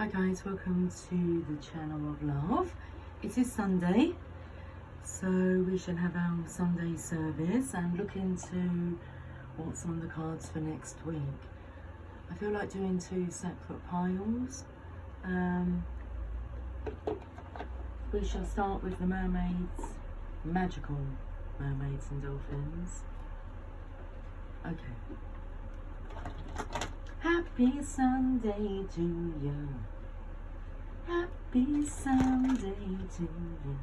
Hi guys, welcome to the channel of love. It is Sunday, so we should have our Sunday service and look into what's on the cards for next week. I feel like doing two separate piles. We shall start with the mermaids, magical mermaids and dolphins. Okay. Happy Sunday to you. Happy Sunday to you.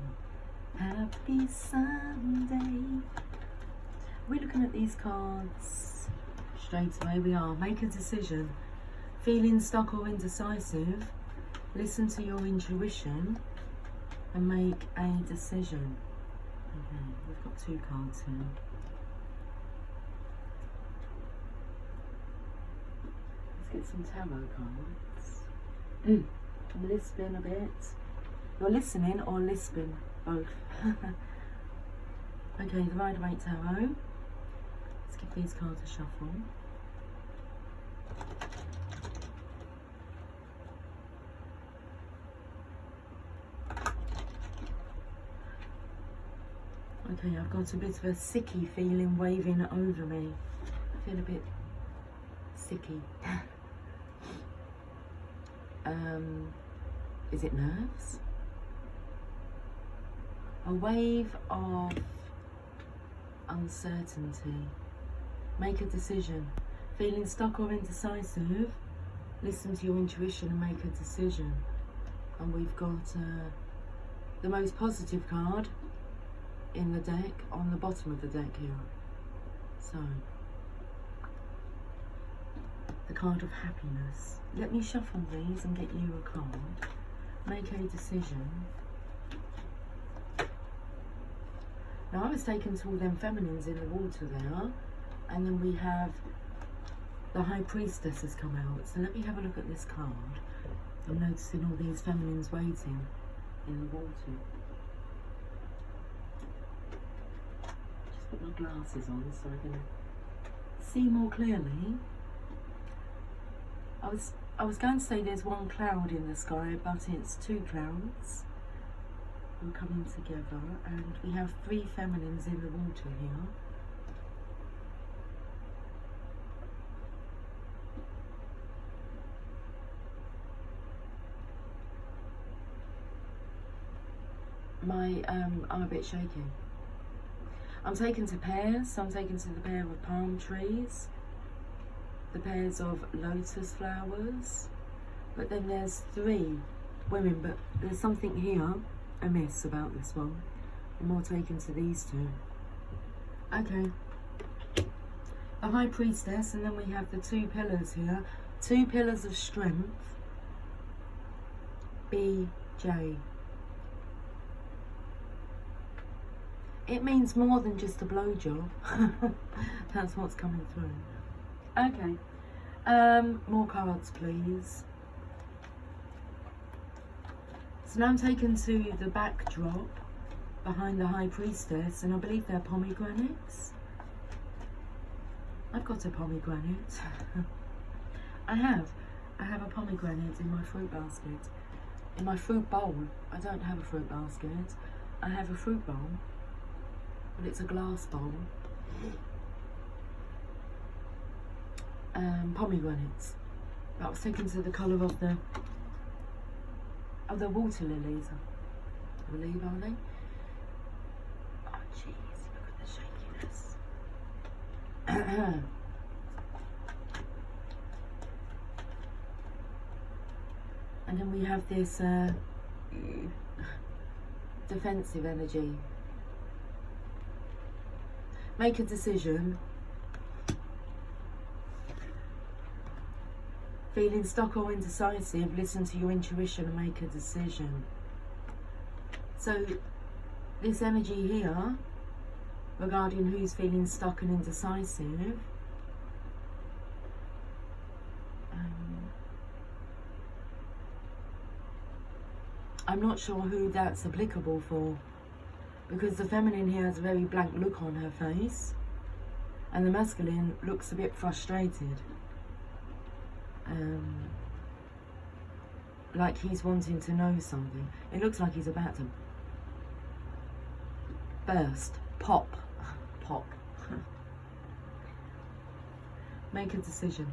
Happy Sunday. We're looking at these cards straight away. We are. Make a decision. Feeling stuck or indecisive, listen to your intuition and make a decision. Okay, we've got two cards here. Get some tarot cards. I'm lisping a bit. You're listening or lisping? Both. Okay, the Rider-Waite Tarot. Let's give these cards a shuffle. Okay, I've got a bit of a sicky feeling waving over me. I feel a bit sicky. Is it nerves? A wave of uncertainty. Make a decision. Feeling stuck or indecisive, listen to your intuition and make a decision. And we've got the most positive card in the deck on the bottom of the deck here. So, the card of happiness. Let me shuffle these and get you a card. Make a decision. Now I was taken to all them feminines in the water there, and then we have the High Priestess has come out. So let me have a look at this card. I'm noticing all these feminines waiting in the water. Just put my glasses on so I can see more clearly. I was going to say there's one cloud in the sky, but it's two clouds all coming together, and we have three feminines in the water here. I'm a bit shaky. I'm taken to pairs, so I'm taken to the pair of palm trees, the pairs of lotus flowers, but then there's three women, but there's something here amiss about this one. I'm more taken to these two. Okay, the High Priestess, and then we have the two pillars here, two pillars of strength, BJ. It means more than just a blowjob. That's what's coming through. Okay, more cards please. So now I'm taken to the backdrop behind the High Priestess, and I believe they're pomegranates. I've got a pomegranate. I have a pomegranate in my fruit basket. In my fruit bowl. I don't have a fruit basket. I have a fruit bowl, but it's a glass bowl. Pomegranates. But I was taken to the colour of the water lilies, I believe, are they? Oh jeez, look at the shakiness. And then we have this defensive energy. Make a decision. Feeling stuck or indecisive, listen to your intuition and make a decision. So this energy here regarding who's feeling stuck and indecisive, I'm not sure who that's applicable for, because the feminine here has a very blank look on her face and the masculine looks a bit frustrated. like he's wanting to know something. It looks like he's about to burst, pop. Make a decision.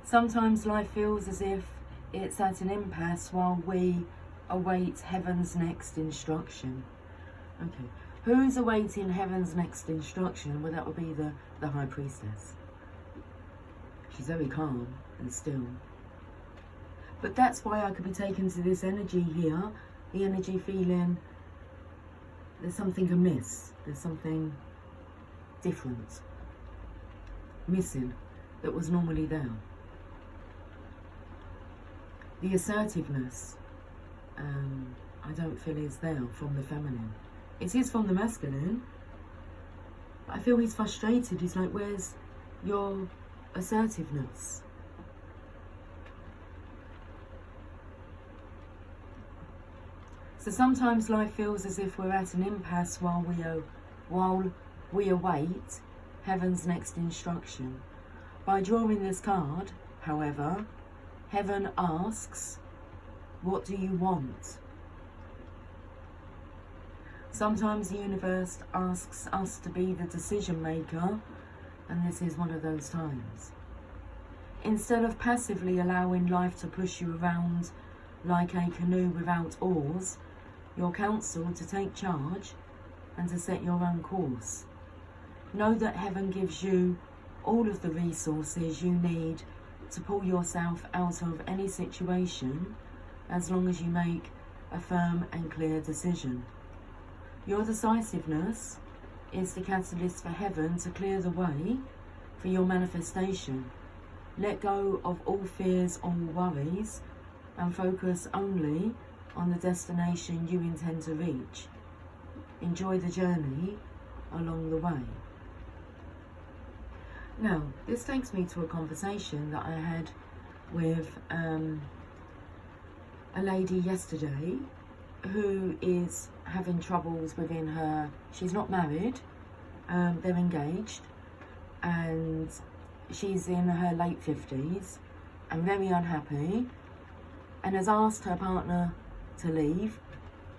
Sometimes life feels as if it's at an impasse while we await heaven's next instruction. Okay, who's awaiting heaven's next instruction? Well, that would be the High Priestess. She's very calm and still. But that's why I could be taken to this energy here, the energy feeling there's something amiss, there's something different, missing, that was normally there. The assertiveness, I don't feel is there from the feminine. It is from the masculine, but I feel he's frustrated. He's like, where's your assertiveness? So sometimes life feels as if we're at an impasse while we await heaven's next instruction. By drawing this card, however, heaven asks, what do you want? Sometimes the universe asks us to be the decision maker, and this is one of those times. Instead of passively allowing life to push you around like a canoe without oars, you're counseled to take charge and to set your own course. Know that heaven gives you all of the resources you need to pull yourself out of any situation, as long as you make a firm and clear decision. Your decisiveness is the catalyst for heaven to clear the way for your manifestation. Let go of all fears or worries and focus only on the destination you intend to reach. Enjoy the journey along the way. Now, this takes me to a conversation that I had with a lady yesterday who is having troubles within her. She's not married, they're engaged, and she's in her late 50s and very unhappy, and has asked her partner to leave,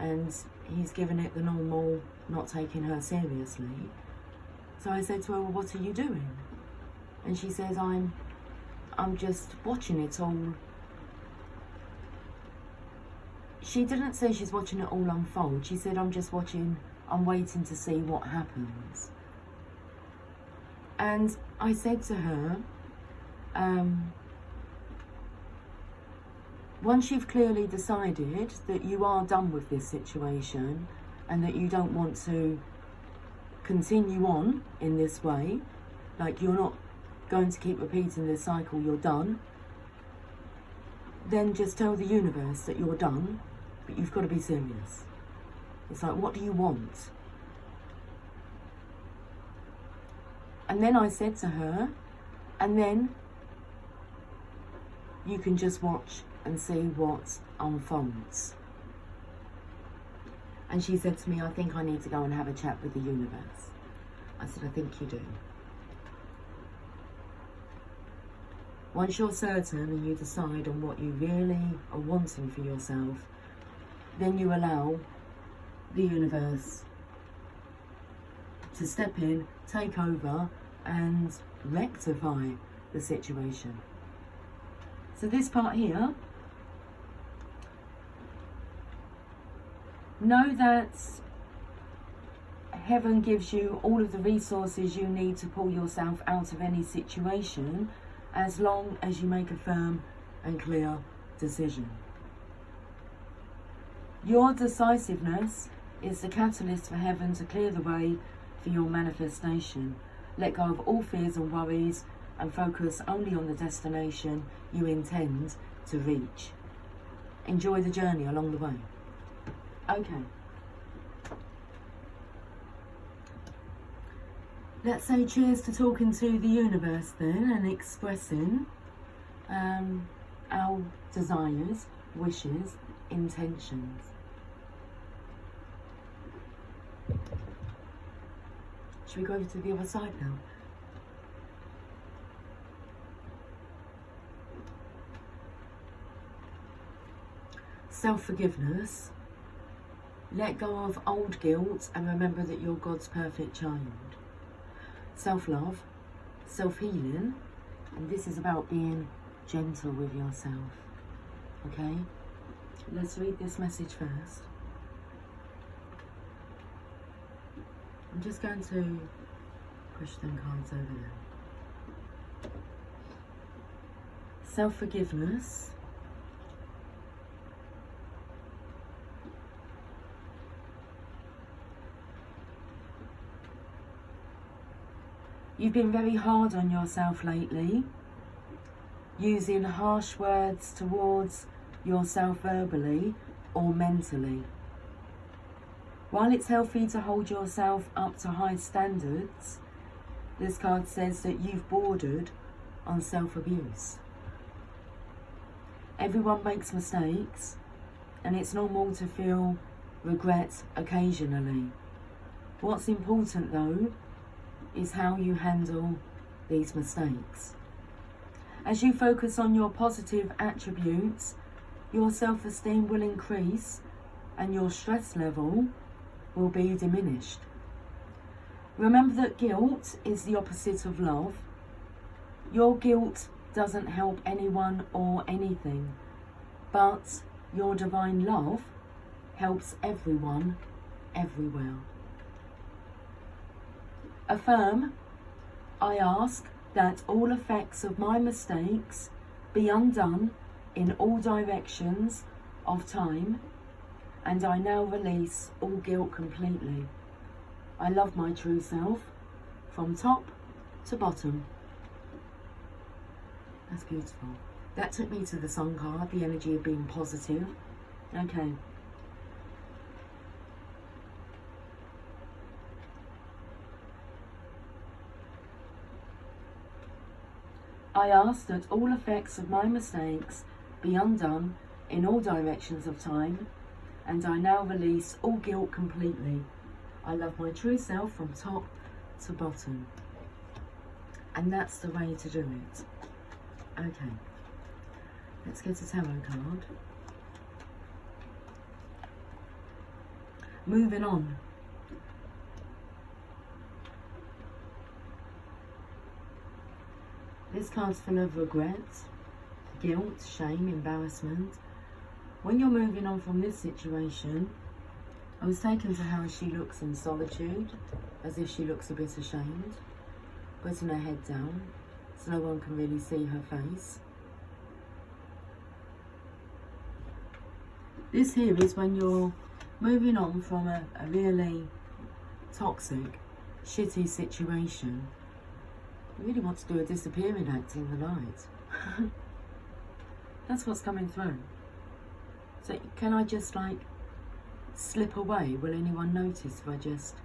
and he's given it the normal, not taking her seriously. So I said to her, well, what are you doing? And she says, I'm just watching it all. She didn't say she's watching it all unfold. She said, I'm waiting to see what happens. And I said to her, once you've clearly decided that you are done with this situation and that you don't want to continue on in this way, like you're not going to keep repeating this cycle, you're done, then just tell the universe that you're done, but you've got to be serious. It's like, what do you want? And then I said to her, and then you can just watch and see what unfolds. And she said to me, I think I need to go and have a chat with the universe. I said, I think you do. Once you're certain and you decide on what you really are wanting for yourself, then you allow the universe to step in, take over, and rectify the situation. So this part here, know that heaven gives you all of the resources you need to pull yourself out of any situation, as long as you make a firm and clear decision. Your decisiveness is the catalyst for heaven to clear the way for your manifestation. Let go of all fears and worries and focus only on the destination you intend to reach. Enjoy the journey along the way. Okay. Let's say cheers to talking to the universe then, and expressing our desires, wishes, intentions. Should we go over to the other side now? self-forgiveness. Let go of old guilt and remember that you're God's perfect child. Self-love, self-healing, and this is about being gentle with yourself. Okay? Let's read this message first. I'm just going to push them cards over there. Self-forgiveness. You've been very hard on yourself lately, using harsh words towards yourself verbally or mentally. While it's healthy to hold yourself up to high standards, this card says that you've bordered on self-abuse. Everyone makes mistakes, and it's normal to feel regret occasionally. What's important though is how you handle these mistakes. As you focus on your positive attributes, your self-esteem will increase and your stress level will be diminished. Remember that guilt is the opposite of love. Your guilt doesn't help anyone or anything, but your divine love helps everyone, everywhere. Affirm, I ask that all effects of my mistakes be undone in all directions of time, and I now release all guilt completely. I love my true self from top to bottom. That's beautiful. That took me to the Sun card, the energy of being positive. Okay. I ask that all effects of my mistakes be undone in all directions of time, and I now release all guilt completely. I love my true self from top to bottom. And that's the way to do it. Okay, let's get a tarot card. Moving on. This card's full of regret, guilt, shame, embarrassment. When you're moving on from this situation, I was taken to how she looks in solitude, as if she looks a bit ashamed, putting her head down so no one can really see her face. This here is when you're moving on from a really toxic, shitty situation. You really want to do a disappearing act in the night. That's what's coming through. So can I just like slip away? Will anyone notice if I just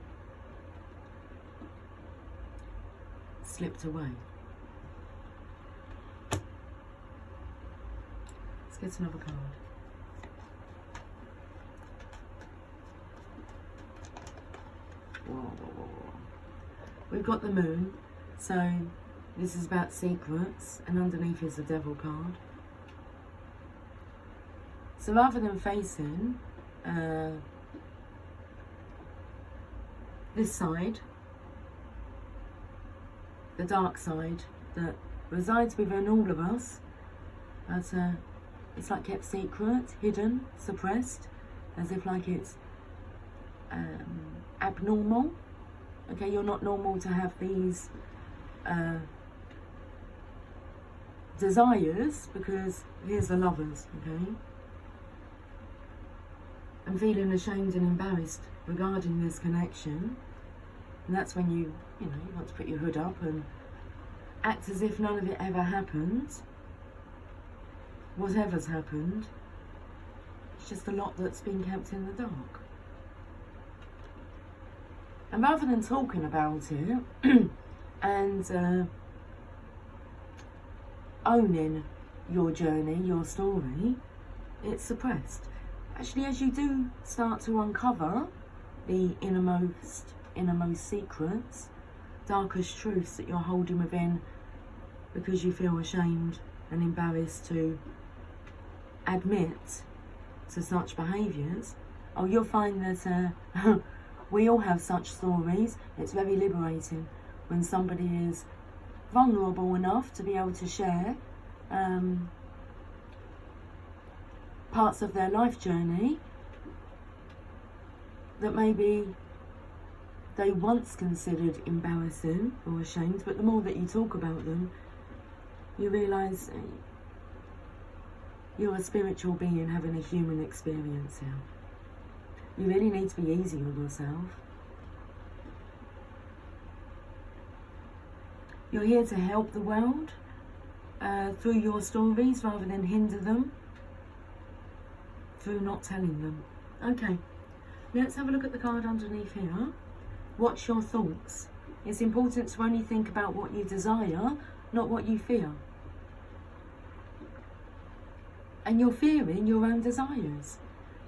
slipped away? Let's get another card. Whoa, whoa, whoa, whoa. We've got the moon. So this is about secrets, and underneath is the devil card. So rather than facing this side, the dark side that resides within all of us, it's like kept secret, hidden, suppressed, as if like it's abnormal. Okay, you're not normal to have these desires, because here's the lovers, okay? I'm feeling ashamed and embarrassed regarding this connection, and that's when you want to put your hood up and act as if none of it ever happened. Whatever's happened, it's just a lot that's been kept in the dark. And rather than talking about it and owning your journey, your story, it's suppressed. Actually, as you do start to uncover the innermost secrets, darkest truths that you're holding within because you feel ashamed and embarrassed to admit to such behaviours, oh, you'll find that we all have such stories. It's very liberating when somebody is vulnerable enough to be able to share parts of their life journey that maybe they once considered embarrassing or ashamed, but the more that you talk about them, you realise you're a spiritual being having a human experience here. You really need to be easy on yourself. You're here to help the world through your stories rather than hinder them through not telling them. Okay, let's have a look at the card underneath here. What's your thoughts? It's important to only think about what you desire, not what you fear. And you're fearing your own desires.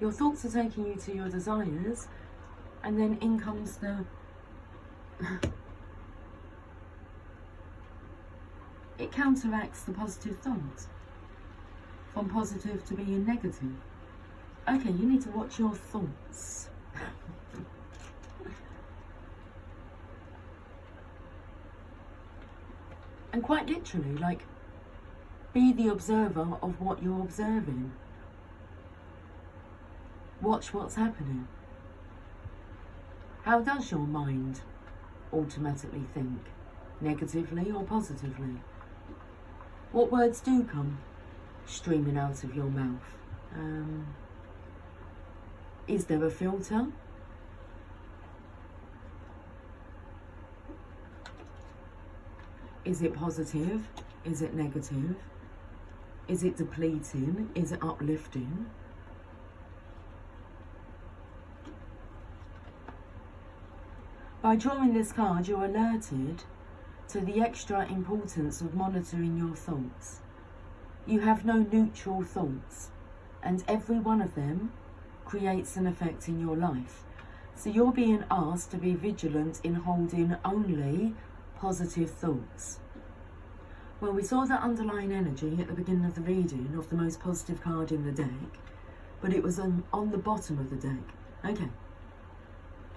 Your thoughts are taking you to your desires, and then in comes the... it counteracts the positive thoughts. From positive to being negative. Okay, you need to watch your thoughts. And quite literally, like, be the observer of what you're observing. Watch what's happening. How does your mind automatically think? Negatively or positively? What words do come streaming out of your mouth? Is there a filter? Is it positive? Is it negative? Is it depleting? Is it uplifting? By drawing this card, you're alerted to the extra importance of monitoring your thoughts. You have no neutral thoughts, and every one of them creates an effect in your life. So you're being asked to be vigilant in holding only positive thoughts. Well, we saw that underlying energy at the beginning of the reading of the most positive card in the deck, but it was on the bottom of the deck. Okay,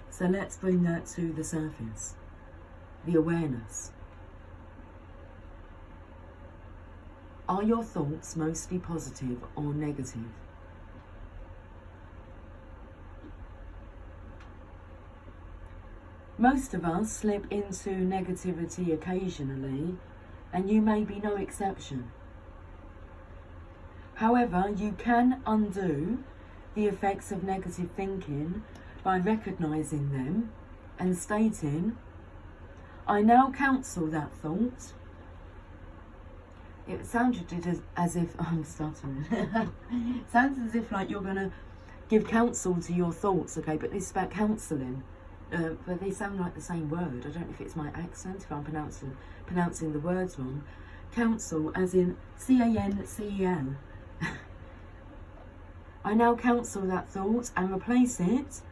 so let's bring that to the surface. The awareness. Are your thoughts mostly positive or negative? Most of us slip into negativity occasionally, and you may be no exception. However, you can undo the effects of negative thinking by recognising them and stating, I now counsel that thought. It sounded as if, I'm stuttering. It sounds as if like you're going to give counsel to your thoughts, okay, but this is about counselling. But they sound like the same word. I don't know if it's my accent, if I'm pronouncing the words wrong. Counsel, as in C-A-N-C-E-L. I now counsel that thought and replace it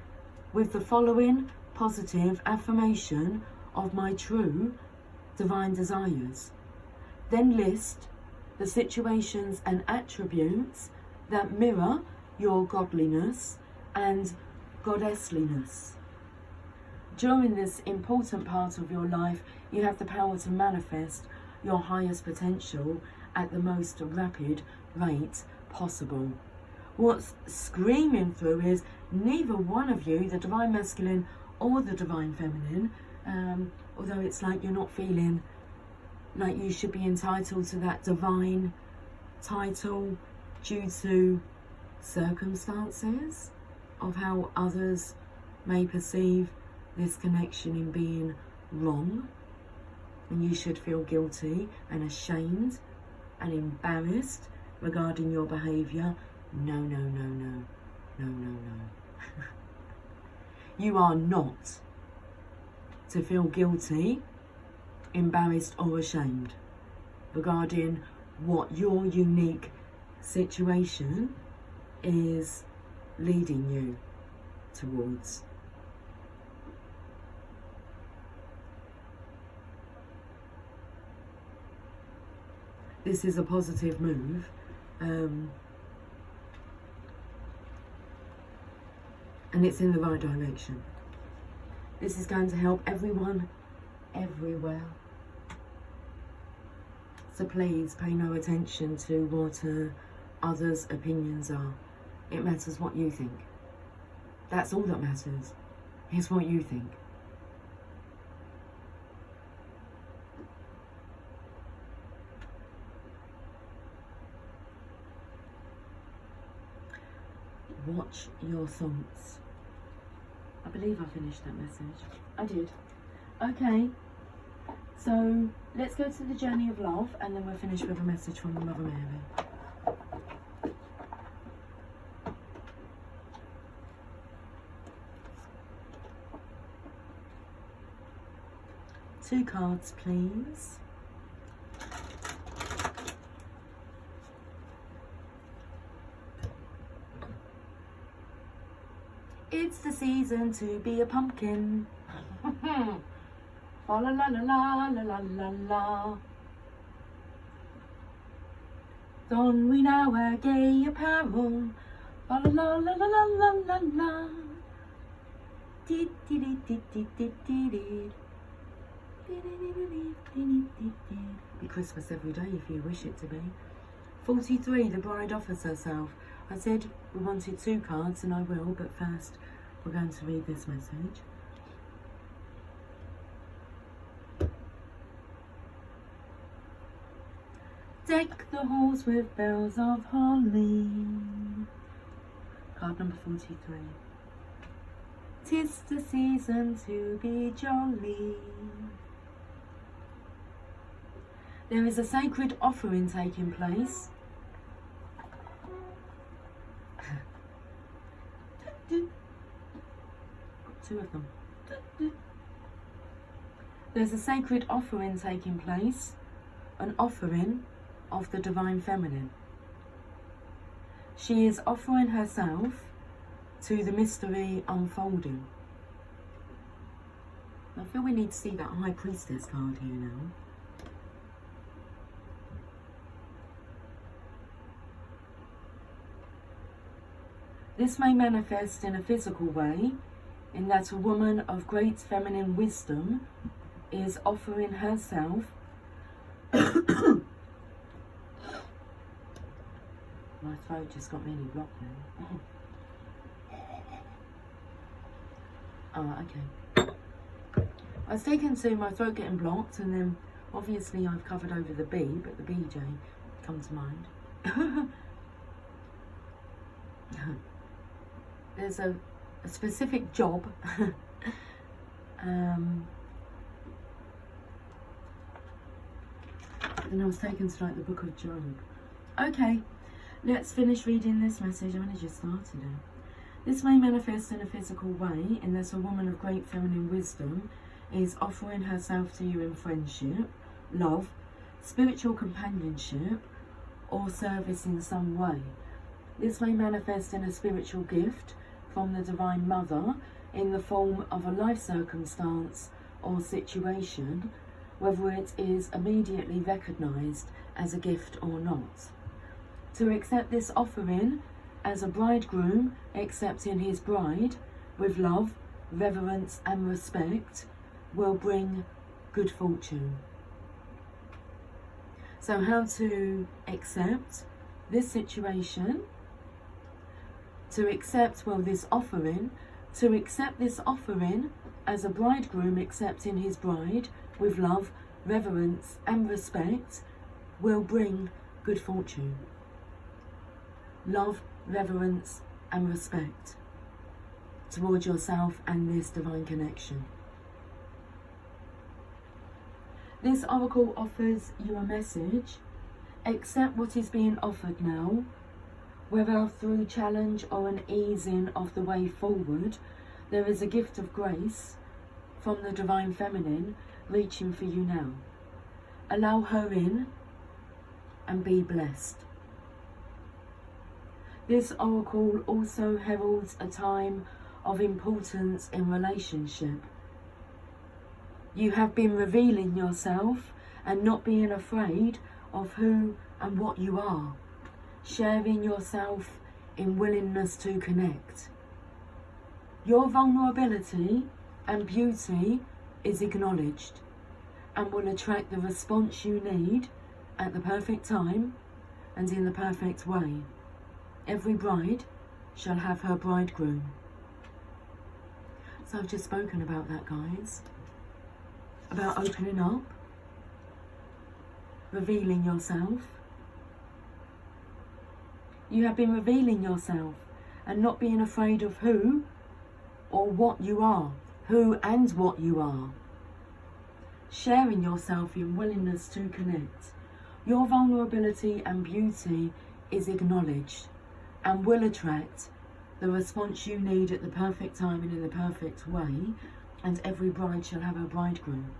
with the following positive affirmation of my true divine desires. Then list the situations and attributes that mirror your godliness and goddessliness. During this important part of your life, you have the power to manifest your highest potential at the most rapid rate possible. What's screaming through is neither one of you, the divine masculine or the divine feminine, although it's like you're not feeling like you should be entitled to that divine title due to circumstances of how others may perceive this connection in being wrong, and you should feel guilty and ashamed and embarrassed regarding your behaviour. No, no, no, no, no, no, no. You are not to feel guilty, embarrassed or ashamed regarding what your unique situation is leading you towards. This is a positive move. and it's in the right direction. This is going to help everyone, everywhere. So please pay no attention to what others' opinions are. It matters what you think. That's all that matters. It's what you think. Watch your thoughts. I believe I finished that message. I did. Okay. So let's go to the journey of love, and then we'll finish with a message from the Mother Mary. Two cards, please. It's the season to be a pumpkin. La la la la la la la la. Don we now wear gay apparel. La la la la la la la la. Dee dee dee dee dee dee dee dee. Be Christmas every day if you wish it to be. 43, the bride offers herself. I said we wanted 2 cards, and I will, but first we're going to read this message. Deck the halls with bells of holly. Card number 43. 'Tis the season to be jolly. There is a sacred offering taking place. Two of them. There's a sacred offering taking place, an offering of the Divine Feminine. She is offering herself to the mystery unfolding. I feel we need to see that High Priestess card here now. This may manifest in a physical way, in that a woman of great feminine wisdom is offering herself my throat just got really blocked now. Okay. I was taken to my throat getting blocked, and then obviously I've covered over the B, but the BJ come to mind. There's a specific job and I was taken to like the Book of Job. Okay, let's finish reading this message. I only just started it. This may manifest in a physical way, in that a woman of great feminine wisdom is offering herself to you in friendship, love, spiritual companionship, or service in some way. This may manifest in a spiritual gift from the Divine Mother in the form of a life circumstance or situation, whether it is immediately recognised as a gift or not. To accept this offering as a bridegroom accepting his bride with love, reverence and respect will bring good fortune. So how to accept this situation? To accept, well, this offering, to accept this offering as a bridegroom accepting his bride with love, reverence and respect will bring good fortune. Love, reverence and respect towards yourself and this divine connection. This oracle offers you a message. Accept what is being offered now, whether through challenge or an easing of the way forward. There is a gift of grace from the Divine Feminine reaching for you now. Allow her in and be blessed. This oracle also heralds a time of importance in relationship. You have been revealing yourself and not being afraid of who and what you are. Sharing yourself in willingness to connect. Your vulnerability and beauty is acknowledged and will attract the response you need at the perfect time and in the perfect way. Every bride shall have her bridegroom. So I've just spoken about that, guys. About opening up, revealing yourself. You have been revealing yourself and not being afraid of who or what you are, who and what you are. Sharing yourself in willingness to connect. Your vulnerability and beauty is acknowledged and will attract the response you need at the perfect time and in the perfect way, and every bride shall have her bridegroom.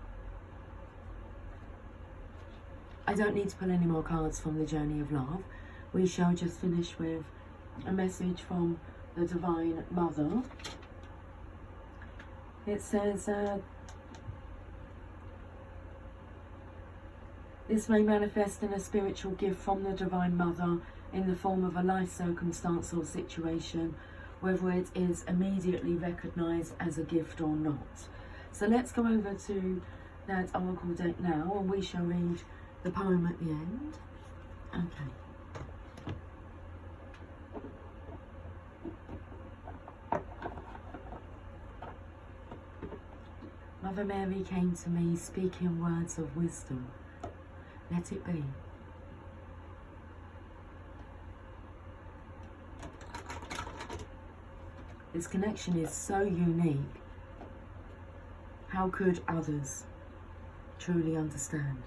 I don't need to pull any more cards from the Journey of Love. We shall just finish with a message from the Divine Mother. It says, this may manifest in a spiritual gift from the Divine Mother in the form of a life circumstance or situation, whether it is immediately recognised as a gift or not. So let's go over to that oracle deck now, and we shall read the poem at the end. Okay. Mother Mary came to me speaking words of wisdom. Let it be. This connection is so unique. How could others truly understand?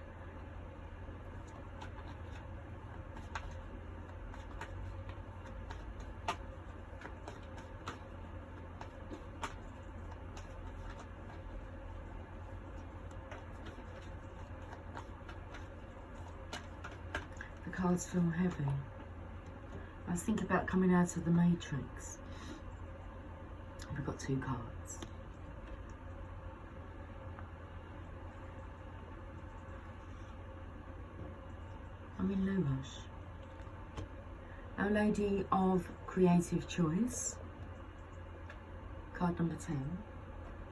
The cards feel heavy. I was thinking about coming out of the Matrix. We've got 2 cards. I'm in no rush. Our Lady of Creative Choice. Card number 10.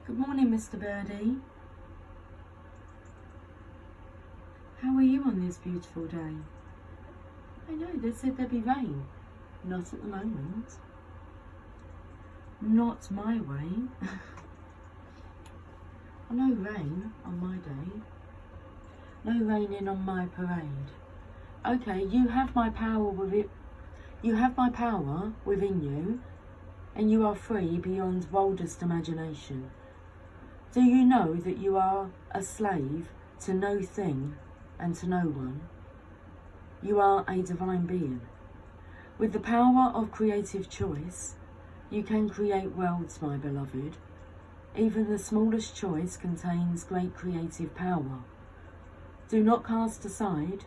Good morning, Mr. Birdie. How are you on this beautiful day? I know, they said there'd be rain. Not at the moment. Not my way. No rain on my day. No raining on my parade. Okay, you have my power with it. You have my power within you, and you are free beyond wildest imagination. Do you know that you are a slave to no thing and to no one? You are a divine being. With the power of creative choice, you can create worlds, my beloved. Even the smallest choice contains great creative power. Do not cast aside.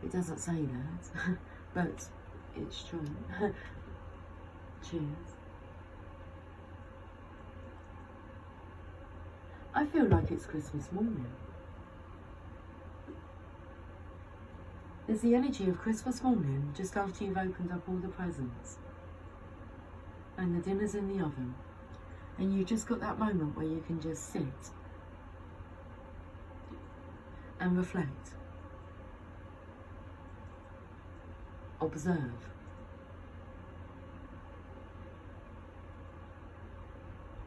It doesn't say that, but it's true. Cheers. I feel like it's Christmas morning. There's the energy of Christmas morning just after you've opened up all the presents and the dinner's in the oven, and you've just got that moment where you can just sit and reflect, observe,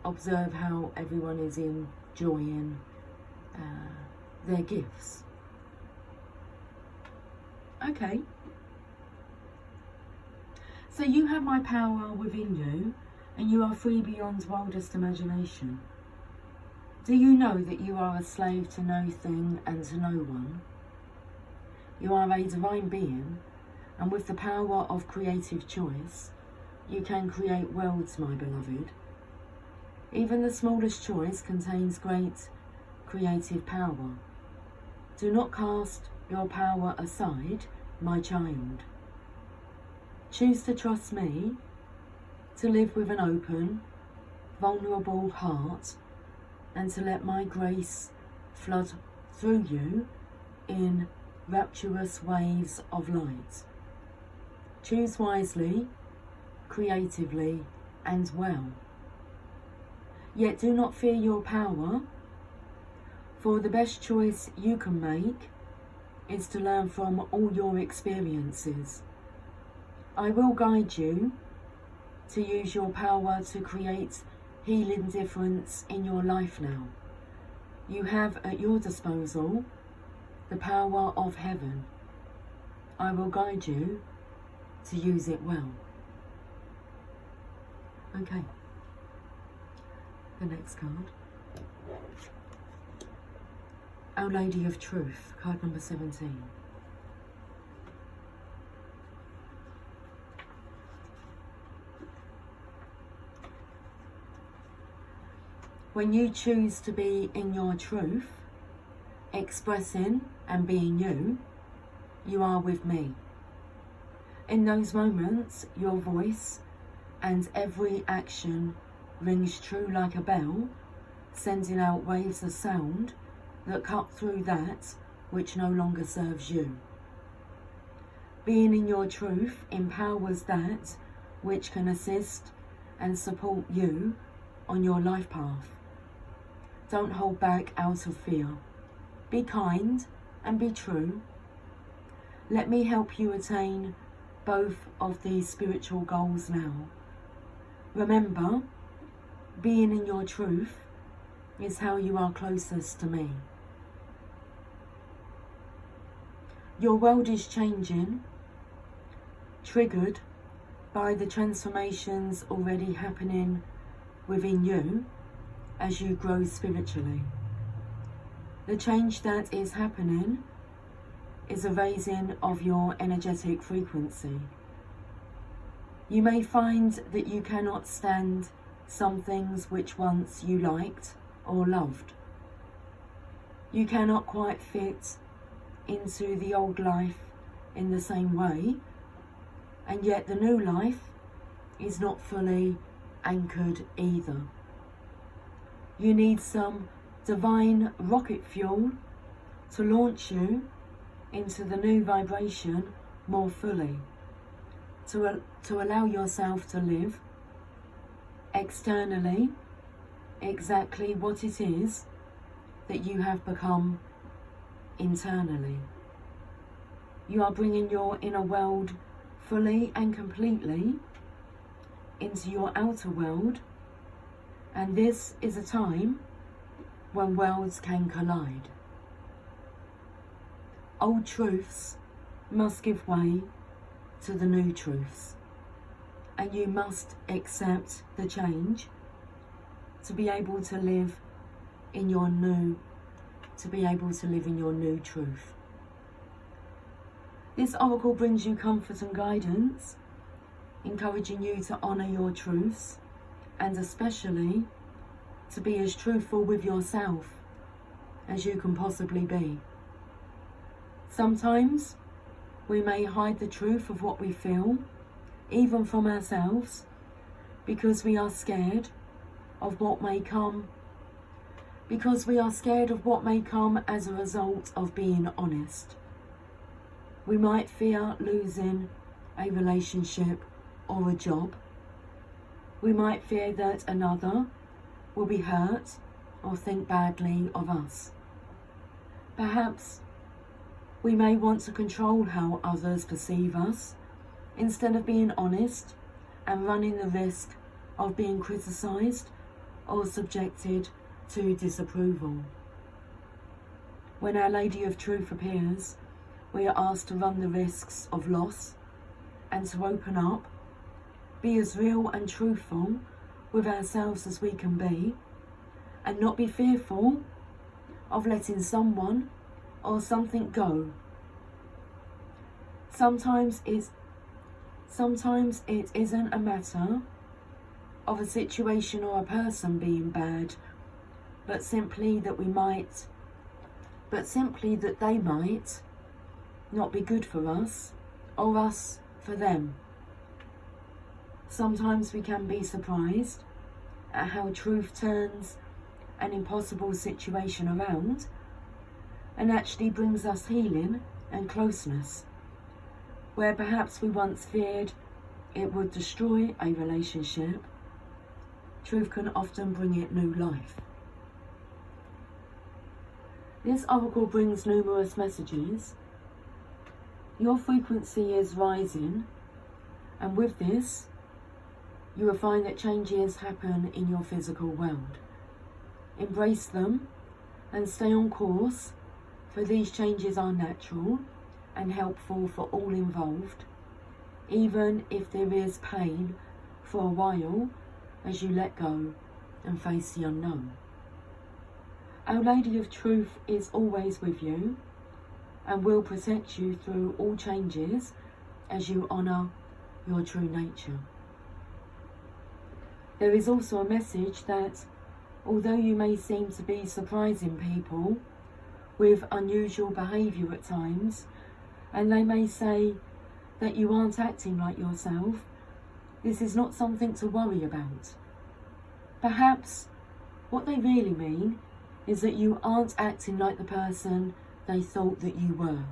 observe how everyone is enjoying their gifts. Okay. So you have my power within you, and you are free beyond wildest imagination. Do you know that you are a slave to no thing and to no one? You are a divine being, and with the power of creative choice, you can create worlds, my beloved. Even the smallest choice contains great creative power. Do not cast your power aside, my child. Choose to trust me, to live with an open, vulnerable heart, and to let my grace flood through you in rapturous waves of light. Choose wisely, creatively, and well. Yet do not fear your power, for the best choice you can make is to learn from all your experiences. I will guide you to use your power to create healing difference in your life now. You have at your disposal the power of heaven. I will guide you to use it well. Okay. The next card. Our Lady of Truth, card number 17. When you choose to be in your truth, expressing and being you, you are with me. In those moments, your voice and every action rings true like a bell, sending out waves of sound that cut through that which no longer serves you. Being in your truth empowers that which can assist and support you on your life path. Don't hold back out of fear. Be kind and be true. Let me help you attain both of these spiritual goals now. Remember, being in your truth is how you are closest to me. Your world is changing, triggered by the transformations already happening within you as you grow spiritually. The change that is happening is a raising of your energetic frequency. You may find that you cannot stand some things which once you liked or loved. You cannot quite fit into the old life in the same way, and yet the new life is not fully anchored either. You need some divine rocket fuel to launch you into the new vibration more fully, to allow yourself to live externally exactly what it is that you have become internally. You are bringing your inner world fully and completely into your outer world, and this is a time when worlds can collide. Old truths must give way to the new truths, and you must accept the change to be able to live in your new truth. This oracle brings you comfort and guidance, encouraging you to honour your truths, and especially to be as truthful with yourself as you can possibly be. Sometimes we may hide the truth of what we feel, even from ourselves, because we are scared of what may come as a result of being honest. We might fear losing a relationship or a job. We might fear that another will be hurt or think badly of us. Perhaps we may want to control how others perceive us instead of being honest and running the risk of being criticised or subjected to disapproval. When Our Lady of Truth appears, we are asked to run the risks of loss and to open up, be as real and truthful with ourselves as we can be, and not be fearful of letting someone or something go. Sometimes it isn't a matter of a situation or a person being bad, but simply that they might not be good for us, or us for them. Sometimes we can be surprised at how truth turns an impossible situation around and actually brings us healing and closeness, where perhaps we once feared it would destroy a relationship. truth can often bring it new life. This oracle brings numerous messages. Your frequency is rising, and with this, you will find that changes happen in your physical world. Embrace them and stay on course, for these changes are natural and helpful for all involved, even if there is pain for a while as you let go and face the unknown. Our Lady of Truth is always with you and will protect you through all changes as you honour your true nature. There is also a message that although you may seem to be surprising people with unusual behaviour at times, and they may say that you aren't acting like yourself, this is not something to worry about. Perhaps what they really mean is that you aren't acting like the person they thought that you were.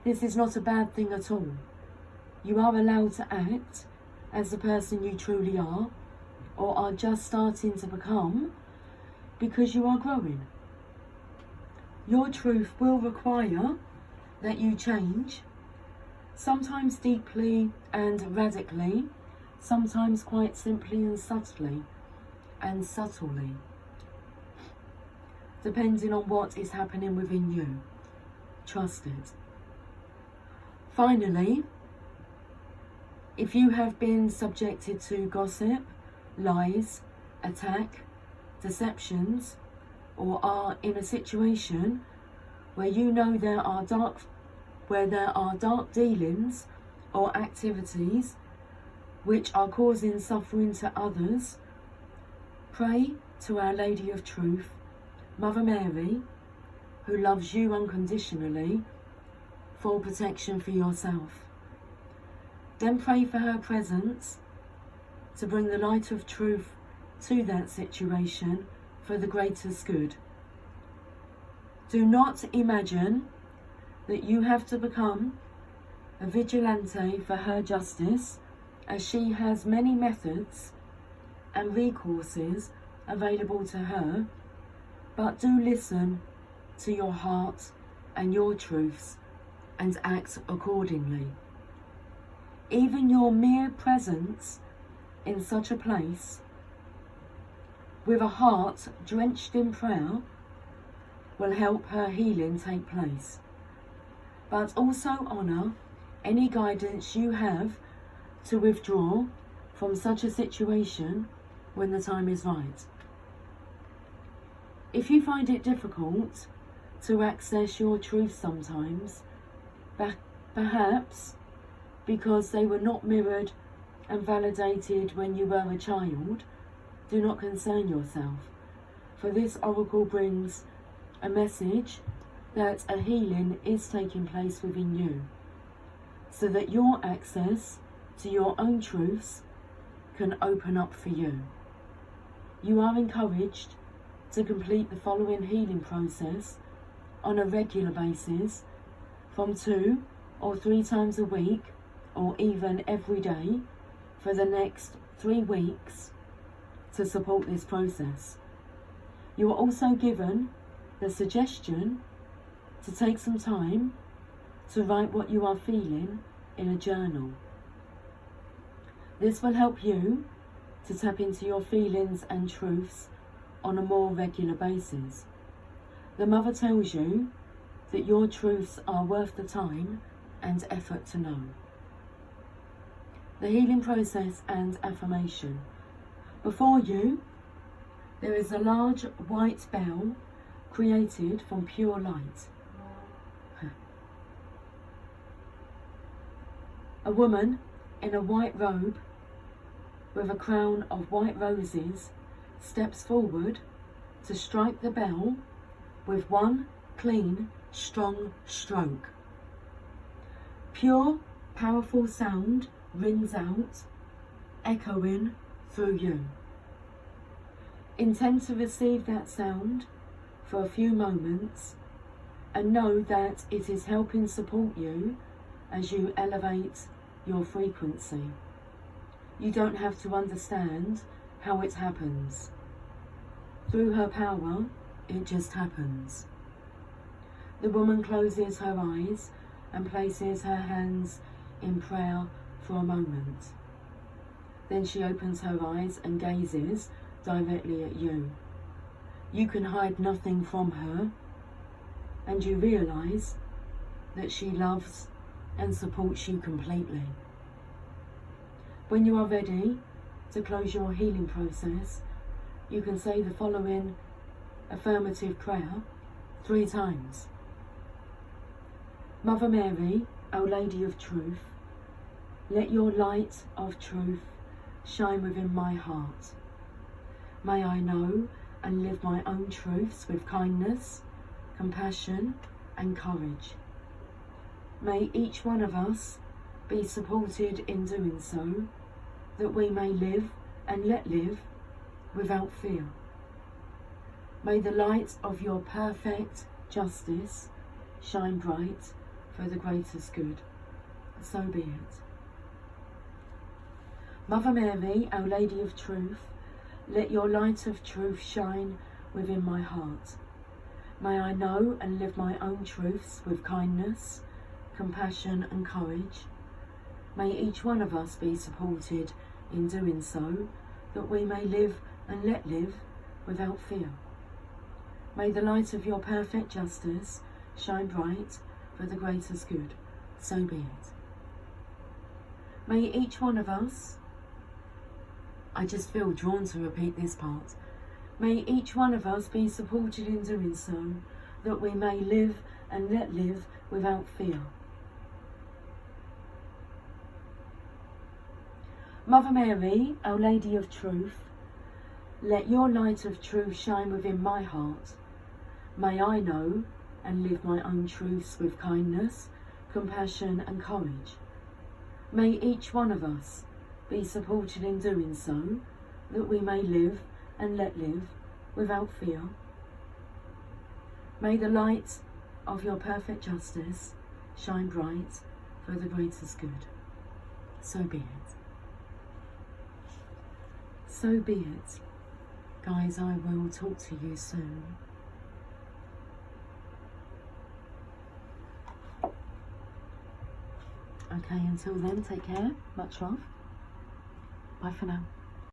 This is not a bad thing at all. You are allowed to act as the person you truly are, or are just starting to become, because you are growing. Your truth will require that you change, sometimes deeply and radically, sometimes quite simply and subtly, depending on what is happening within you. Trust it. Finally, if you have been subjected to gossip, lies, attack, deceptions, or are in a situation where you know there are dark dealings or activities which are causing suffering to others, pray to Our Lady of Truth, Mother Mary, who loves you unconditionally, for protection for yourself. Then pray for her presence to bring the light of truth to that situation for the greatest good. Do not imagine that you have to become a vigilante for her justice, as she has many methods and recourses available to her, but do listen to your heart and your truths and act accordingly. Even your mere presence in such a place, with a heart drenched in prayer, will help her healing take place. But also honour any guidance you have to withdraw from such a situation when the time is right. If you find it difficult to access your truth sometimes, perhaps because they were not mirrored and validated when you were a child, do not concern yourself, for this oracle brings a message that a healing is taking place within you, so that your access to your own truths can open up for you. You are encouraged to complete the following healing process on a regular basis, from 2 or 3 times a week, or even every day, for the next 3 weeks to support this process. You are also given the suggestion to take some time to write what you are feeling in a journal. This will help you to tap into your feelings and truths on a more regular basis. The Mother tells you that your truths are worth the time and effort to know. The healing process and affirmation. Before you, there is a large white bell created from pure light. A woman in a white robe with a crown of white roses steps forward to strike the bell with one clean, strong stroke. Pure, powerful sound rings out, echoing through you. Intend to receive that sound for a few moments and know that it is helping support you as you elevate your frequency. You don't have to understand how it happens. Through her power, it just happens. The woman closes her eyes and places her hands in prayer for a moment. Then she opens her eyes and gazes directly at you. You can hide nothing from her, and you realise that she loves and supports you completely. When you are ready to close your healing process, you can say the following affirmative prayer 3 times. Mother Mary, Our Lady of Truth, let your light of truth shine within my heart. May I know and live my own truths with kindness, compassion and courage. May each one of us be supported in doing so, that we may live and let live without fear. May the light of your perfect justice shine bright for the greatest good. So be it. Mother Mary, Our Lady of Truth, let your light of truth shine within my heart. May I know and live my own truths with kindness, compassion and courage. May each one of us be supported in doing so, that we may live and let live without fear. May the light of your perfect justice shine bright for the greatest good. So be it. May each one of us, I just feel drawn to repeat this part, may each one of us be supported in doing so, that we may live and let live without fear. Mother Mary, Our Lady of Truth, let your light of truth shine within my heart. May I know and live my own truths with kindness, compassion and courage. May each one of us be supported in doing so, that we may live and let live without fear. May the light of your perfect justice shine bright for the greatest good. So be it. So be it. Guys, I will talk to you soon. Okay, until then, take care. Much love. Bye for now.